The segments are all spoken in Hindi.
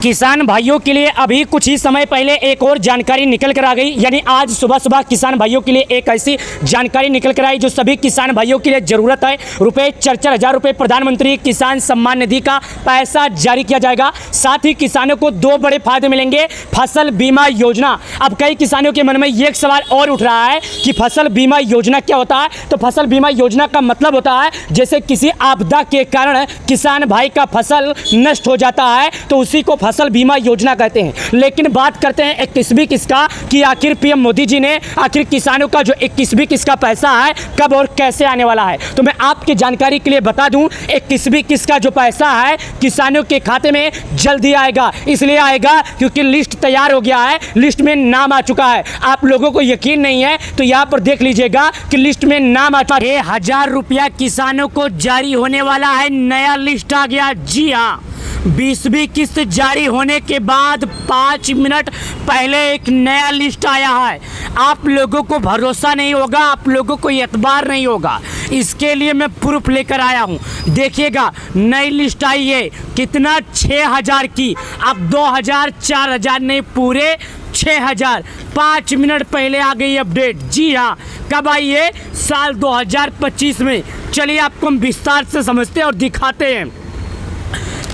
किसान भाइयों के लिए अभी कुछ ही समय पहले एक और जानकारी निकल कर आ गई। यानी आज सुबह सुबह किसान भाइयों के लिए एक ऐसी जानकारी निकल कर आई जो सभी किसान भाइयों के लिए ज़रूरत है। रुपये 4-4 हज़ार रुपये प्रधानमंत्री किसान सम्मान निधि का पैसा जारी किया जाएगा। साथ ही किसानों को 2 बड़े फायदे मिलेंगे। फसल बीमा योजना। अब कई किसानों के मन में ये एक सवाल और उठ रहा है कि फसल बीमा योजना क्या होता है। तो फसल बीमा योजना का मतलब होता है जैसे किसी आपदा के कारण किसान भाई का फसल नष्ट हो जाता है तो उसी को फसल बीमा योजना कहते हैं। लेकिन बात करते हैं 21वीं किस्त का कि आखिर पीएम मोदी जी ने आखिर किसानों का जो 21वीं किस्त का पैसा है कब और कैसे आने वाला है। तो मैं आपकी जानकारी के लिए बता दूं 21वीं किस्त का जो पैसा है किसानों के खाते में जल्दी आएगा। इसलिए आएगा क्योंकि लिस्ट तैयार हो गया है, लिस्ट में नाम आ चुका है। आप लोगों को यकीन नहीं है तो यहाँ पर देख लीजिएगा कि लिस्ट में नाम आ चुका है। 1000 रुपया किसानों को जारी होने वाला है। नया लिस्ट आ गया। जी हाँ, 20वीं किस्त जारी होने के बाद 5 मिनट पहले एक नया लिस्ट आया है। आप लोगों को भरोसा नहीं होगा, आप लोगों को एतबार नहीं होगा, इसके लिए मैं प्रूफ लेकर आया हूं। देखिएगा नई लिस्ट आई है। कितना? 6000 की। अब 2000 4000 नहीं, पूरे 6000। 5 मिनट पहले आ गई अपडेट। जी हाँ, कब आई है? साल 2025 में। चलिए आपको हम विस्तार से समझते हैं और दिखाते हैं।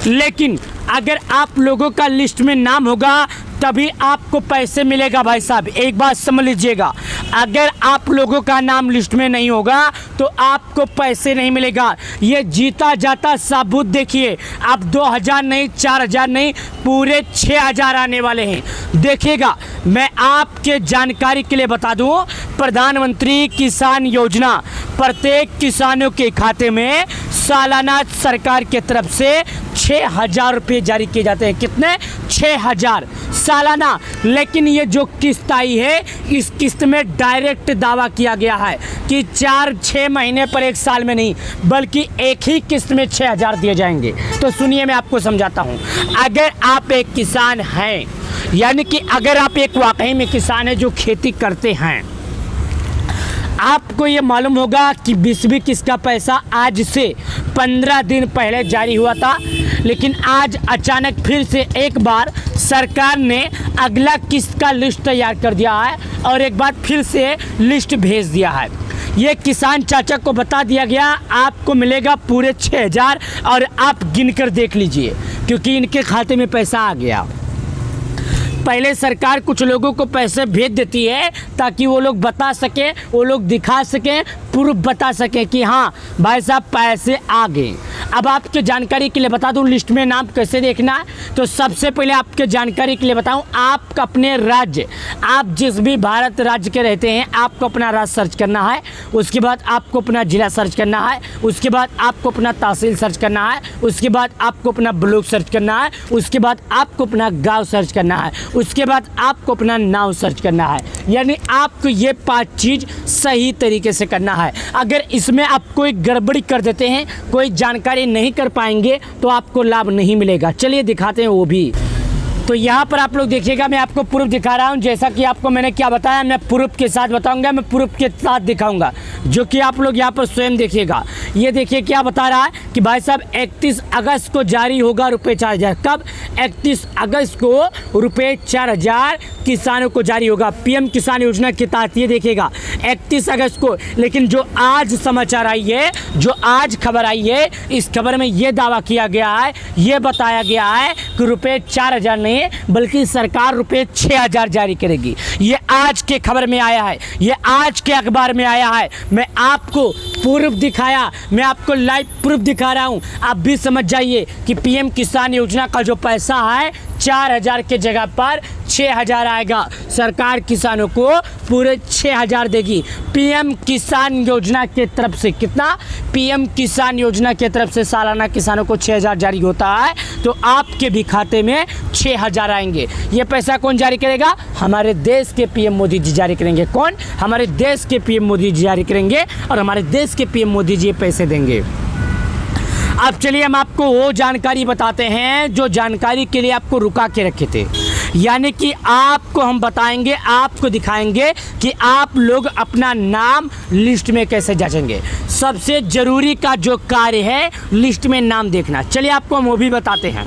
लेकिन अगर आप लोगों का लिस्ट में नाम होगा तभी आपको पैसे मिलेगा। भाई साहब एक बात समझ लीजिएगा, अगर आप लोगों का नाम लिस्ट में नहीं होगा तो आपको पैसे नहीं मिलेगा। ये जीता जाता साबुत देखिए। अब 2000 नहीं, 4000 नहीं, पूरे 6000 आने वाले हैं। देखिएगा मैं आपके जानकारी के लिए बता दूं, प्रधानमंत्री किसान योजना प्रत्येक किसानों के खाते में सालाना सरकार की तरफ से 6000 रुपये जारी किए जाते हैं। कितने? 6000 सालाना। लेकिन ये जो किस्त आई है इस किस्त में डायरेक्ट दावा किया गया है कि 4-6 महीने पर 1 साल में नहीं बल्कि एक ही किस्त में 6000 दिए जाएंगे। तो सुनिए मैं आपको समझाता हूँ। अगर आप एक किसान हैं, यानी कि अगर आप एक वाकई में किसान हैं जो खेती करते हैं, आपको ये मालूम होगा कि 20वीं किस्त का पैसा आज से 15 दिन पहले जारी हुआ था। लेकिन आज अचानक फिर से एक बार सरकार ने अगला किस्त का लिस्ट तैयार कर दिया है और एक बार फिर से लिस्ट भेज दिया है। ये किसान चाचा को बता दिया गया आपको मिलेगा पूरे 6000 और आप गिनकर देख लीजिए क्योंकि इनके खाते में पैसा आ गया। पहले सरकार कुछ लोगों को पैसे भेज देती है ताकि वो लोग बता सकें, वो लोग दिखा सकें, प्रूफ बता सकें कि हाँ भाई साहब पैसे आ गए। अब आपके जानकारी के लिए बता दूं लिस्ट में नाम कैसे देखना है। तो सबसे पहले आपके जानकारी के लिए बताऊं, आप अपने राज्य, आप जिस भी भारत राज्य के रहते हैं आपको अपना राज्य सर्च करना है। उसके बाद आपको अपना ज़िला सर्च करना है। उसके बाद आपको अपना तहसील सर्च करना है। उसके बाद आपको अपना ब्लॉक सर्च करना है। उसके बाद आपको अपना गांव सर्च करना है। उसके बाद आपको अपना नाम सर्च करना है। यानी आपको ये 5 चीज़ सही तरीके से करना है। अगर इसमें आप कोई गड़बड़ी कर देते हैं, कोई जानकारी नहीं कर पाएंगे तो आपको लाभ नहीं मिलेगा। चलिए दिखाते हैं वो भी। तो यहाँ पर आप लोग देखिएगा, मैं आपको प्रूफ दिखा रहा हूँ। जैसा कि आपको मैंने क्या बताया, मैं प्रूफ के साथ बताऊंगा, मैं प्रूफ के साथ दिखाऊंगा जो कि आप लोग यहाँ पर स्वयं देखिएगा। ये देखिए क्या बता रहा है कि भाई साहब 31 अगस्त को जारी होगा रुपये 4000। कब? 31 अगस्त को रुपये 4000 किसानों को जारी होगा पीएम किसान योजना के तहत। ये देखिएगा 31 अगस्त को। लेकिन जो आज समाचार आई है, जो आज खबर आई है, इस खबर में ये दावा किया गया है, ये बताया गया है कि रुपये 4000 नहीं बल्कि सरकार रुपये 6000 जारी करेगी। ये आज के खबर में आया है, ये आज के अखबार में आया है। मैं आपको प्रूफ दिखाया, मैं आपको लाइव प्रूफ दिखा रहा हूँ। आप भी समझ जाइए कि पीएम किसान योजना का जो पैसा है 4000 के जगह पर 6000 आएगा। सरकार किसानों को पूरे 6000 देगी पीएम किसान योजना के तरफ से। कितना? पीएम किसान योजना के तरफ से सालाना किसानों को 6000 जारी होता है तो आपके भी खाते में 6000 आएंगे। ये पैसा कौन जारी करेगा? हमारे देश के पीएम मोदी जी जारी करेंगे। कौन? हमारे देश के पीएम मोदी जी जारी करेंगे और हमारे देश के पीएम मोदी जी पैसे देंगे। अब चलिए हम आपको वो जानकारी बताते हैं जो जानकारी के लिए आपको रुका के रखे थे। यानी कि आपको हम बताएंगे, आपको दिखाएंगे कि आप लोग अपना नाम लिस्ट में कैसे जांचेंगे। सबसे ज़रूरी का जो कार्य है लिस्ट में नाम देखना। चलिए आपको हम वो भी बताते हैं।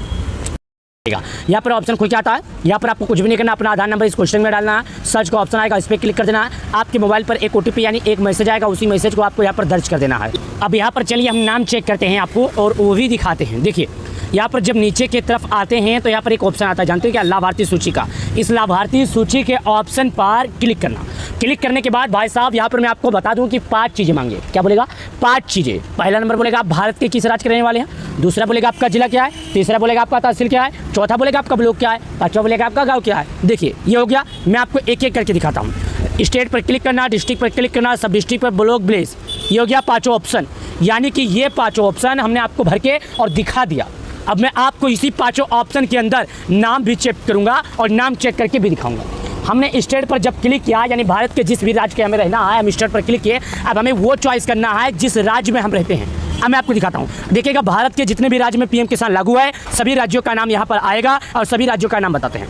यहाँ पर ऑप्शन खुल के आता है। यहाँ पर आपको कुछ भी नहीं करना, अपना आधार नंबर इस क्वेश्चन में डालना है, सर्च का ऑप्शन आएगा, इस पर क्लिक कर देना है। आपके मोबाइल पर एक OTP यानी एक मैसेज आएगा, उसी मैसेज को आपको यहाँ पर दर्ज कर देना है। अब यहाँ पर चलिए हम नाम चेक करते हैं आपको और वो भी दिखाते हैं। देखिए यहाँ पर जब नीचे की तरफ आते हैं तो यहाँ पर एक ऑप्शन आता है, जानते हैं क्या, लाभार्थी सूची का। इस लाभार्थी सूची के ऑप्शन पर क्लिक करना। क्लिक करने के बाद भाई साहब यहाँ पर मैं आपको बता दूं कि 5 चीज़ें मांगे। क्या बोलेगा? 5 चीज़ें। पहला नंबर बोलेगा आप भारत के किस राज्य के रहने वाले हैं, दूसरा बोलेगा आपका जिला क्या है, तीसरा बोलेगा आपका तहसील क्या है, चौथा बोलेगा आपका ब्लॉक क्या है, पाँचवा बोलेगा आपका गाँव क्या है। देखिए ये हो गया, मैं आपको एक एक करके दिखाता हूँ। स्टेट पर क्लिक करना, डिस्ट्रिक्ट पर क्लिक करना, सब डिस्ट्रिक्ट पर, ब्लॉक, विलेज, ये हो गया 5 ऑप्शन। यानी कि ये 5 ऑप्शन हमने आपको भर के और दिखा दिया। अब मैं आपको इसी 5 ऑप्शन के अंदर नाम भी चेक करूंगा और नाम चेक करके भी दिखाऊंगा। हमने स्टेट पर जब क्लिक किया, यानी भारत के जिस भी राज्य के हमें रहना है, हम स्टेट पर क्लिक किए। अब हमें वो चॉइस करना है जिस राज्य में हम रहते हैं। अब मैं आपको दिखाता हूँ। देखिएगा भारत के जितने भी राज्य में PM किसान लागू है, सभी राज्यों का नाम यहाँ पर आएगा और सभी राज्यों का नाम बताते हैं।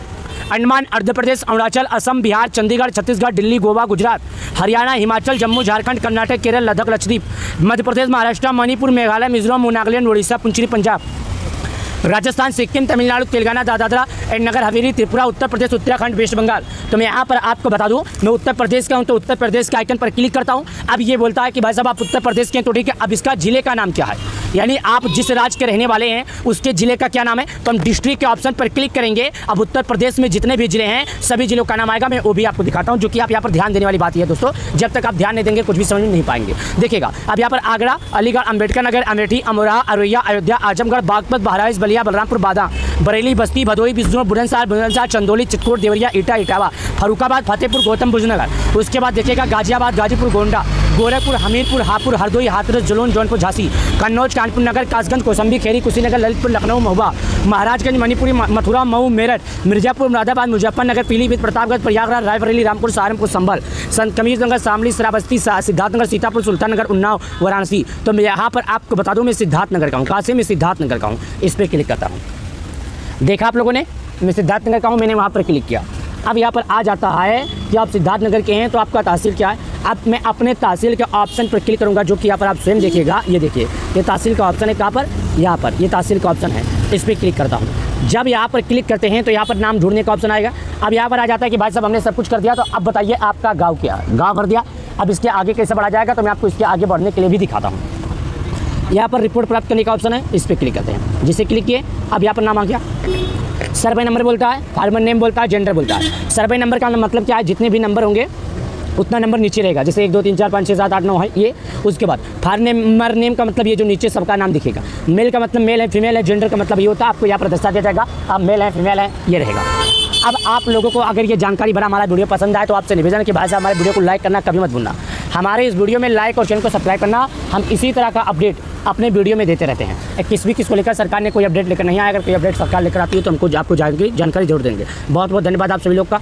Andaman, Andhra Pradesh, Arunachal, Assam, Bihar, Chandigarh, Chhattisgarh, Delhi, Goa, Gujarat, Haryana, Himachal, Jammu, Jharkhand, Karnataka, Kerala, Ladakh, Lakshadweep, Madhya Pradesh, Maharashtra, Manipur, Meghalaya, Mizoram, Nagaland, Orissa, पुंचीरी, Punjab, Rajasthan, Sikkim, Tamil Nadu, Telangana, Dadra and Nagar Haveli, Tripura, Uttar Pradesh, Uttarakhand, waste Bengal. तो मैं यहाँ पर आपको बता दूँ, मैं उत्तर प्रदेश का हूँ, तो उत्तर प्रदेश के आइकन पर क्लिक करता हूँ। अब ये बोलता है कि भाई साहब आप उत्तर प्रदेश के हैं, तो ठीक है। अब इसका जिले का नाम क्या है, यानी आप जिस राज्य के रहने वाले हैं उसके जिले का क्या नाम है, तो हम डिस्ट्रिक्ट के ऑप्शन पर क्लिक करेंगे। अब उत्तर प्रदेश में जितने भी जिले हैं सभी जिलों का नाम आएगा, मैं वो भी आपको दिखाता हूँ, जो कि आप यहाँ पर ध्यान देने वाली बात है दोस्तों। जब तक आप ध्यान नहीं देंगे कुछ भी समझ में नहीं पाएंगे। देखिएगा अब यहाँ पर आगरा, अलीगढ़, अम्बेडकर नगर, अमेठी, अमरोहा, अररिया, अयोध्या, आजमगढ़, बागपत, बहराइच, बलिया, बलरामपुर, बादा, बरेली, बस्ती, भदोही, बिजनौर, बुलंदशहर, चंदौली, चित्रकूट, देवरिया, इटावा, फरुखाबाद, फतेहपुर, गौतम बुद्ध नगर। उसके बाद देखिएगा गाजियाबाद, गाजीपुर, गोंडा, गोरखपुर, हमीरपुर, हापुड़, हरदोई, हाथरस, जलौन, जौनपुर, झांसी, कन्नौज, कानपुर नगर, कासगंज, कौशाम्बी, खेरी, कुशीनगर, ललितपुर, लखनऊ, महुआ, महाराजगंज, मणिपुरी, मथुरा, मऊ, मेरठ, मिर्जापुर, मुरादाबाद, मुजफ्फरनगर, पीलीभीत, प्रतापगढ़, प्रयागराज, रायबरेली, रामपुर, सहारनपुर, संभल, संत कबीरनगर, शामली, श्रावस्ती, सिद्धार्थनगर, सीतापुर, सुल्ताननगर, उन्नाव, वाराणसी। तो मैं यहाँ पर आपको बता दूँ, मैं सिद्धार्थनगर का हूँ। कहाँ से? मैं सिद्धार्थनगर का हूँ। इस पर क्लिक करता हूँ। देखा आप लोगों ने, मैं सिद्धार्थनगर का हूँ, मैंने वहाँ पर क्लिक किया। अब यहाँ पर आ जाता है कि आप सिद्धार्थनगर के हैं, तो आपका तहसील क्या है। अब मैं अपने तहसील के ऑप्शन पर क्लिक करूँगा, जो कि यहाँ पर आप स्वयं देखिएगा। ये देखिए, ये तहसील का ऑप्शन है। कहाँ पर? यहाँ पर, ये तहसील का ऑप्शन है। इस पर क्लिक करता हूँ। जब यहाँ पर क्लिक करते हैं तो यहाँ पर नाम ढूंढने का ऑप्शन आएगा। अब यहाँ पर आ जाता है कि भाई साहब हमने सब कुछ कर दिया, तो अब बताइए आपका गाँव क्या है। गाँव भर दिया। अब इसके आगे कैसे बढ़ा जाएगा, तो मैं आपको इसके आगे बढ़ने के लिए भी दिखाता हूँ। यहाँ पर रिपोर्ट प्राप्त करने का ऑप्शन है, इस पर क्लिक करते हैं। जिसे क्लिक किए, अब यहाँ पर नाम आ गया। सर्वे नंबर बोलता है, फार्मर नेम बोलता है, जेंडर बोलता है। सर्वे नंबर का मतलब क्या है, जितने भी नंबर होंगे उतना नंबर नीचे रहेगा। जैसे 1 2 3 4 5 6 7 8 9 है ये। उसके बाद फार्मर नेम का मतलब ये जो नीचे सबका नाम दिखेगा। मेल का मतलब मेल है, फीमेल है। जेंडर का मतलब ये होता है, आपको यहाँ पर दस्ता दिया जाएगा, आप मेल है, फीमेल है, ये रहेगा। अब आप लोगों को अगर ये जानकारी भरा हमारा वीडियो पसंद आए, तो आपसे निवेदन है कि भाई साहब हमारे वीडियो को लाइक करना कभी मत भूलना। हमारे इस वीडियो में लाइक और चैनल को सब्सक्राइब करना। हम इसी तरह का अपडेट अपने वीडियो में देते रहते हैं। किसको लेकर सरकार ने कोई अपडेट लेकर नहीं आया, अगर कोई अपडेट सरकार लेकर आती है तो हमको आपको जानकारी जरूर देंगे। बहुत बहुत धन्यवाद आप सभी लोग का।